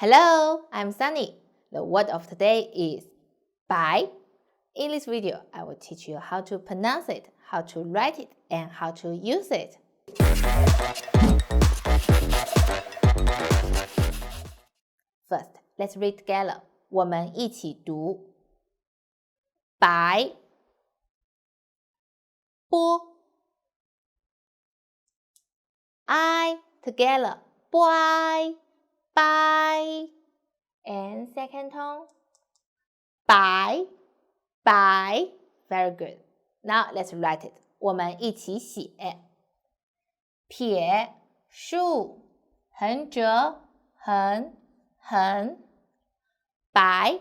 Hello, I'm Sunny. The word of today is 白. In this video, I will teach you how to pronounce it, how to write it, and how to use it. First, let's read together. 我们一起读。白波 I together. Boy, bye. And second tone. Bye, bye. Very good. Now let's write it. 我们一起写。撇竖横折横横。白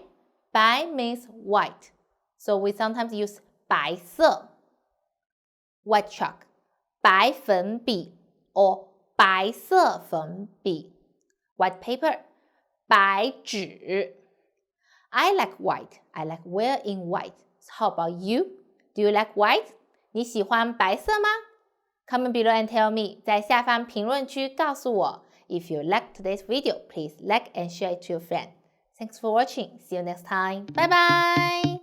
means white. So we sometimes use 白色 white chalk, 白粉笔 or 白色粉笔 white paper, 白纸 I like white. I like wearing white. So how about you? Do you like white? 你喜欢白色吗？ Comment below and tell me. 在下方评论区告诉我。If you like today's video, please like and share it to your friend. Thanks for watching. See you next time. Bye bye.